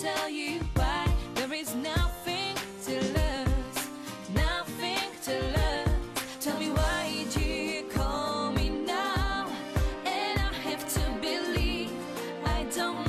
tell you why. There is nothing to lose, nothing to lose. Tell me why did you call me now? And I have to believe I don't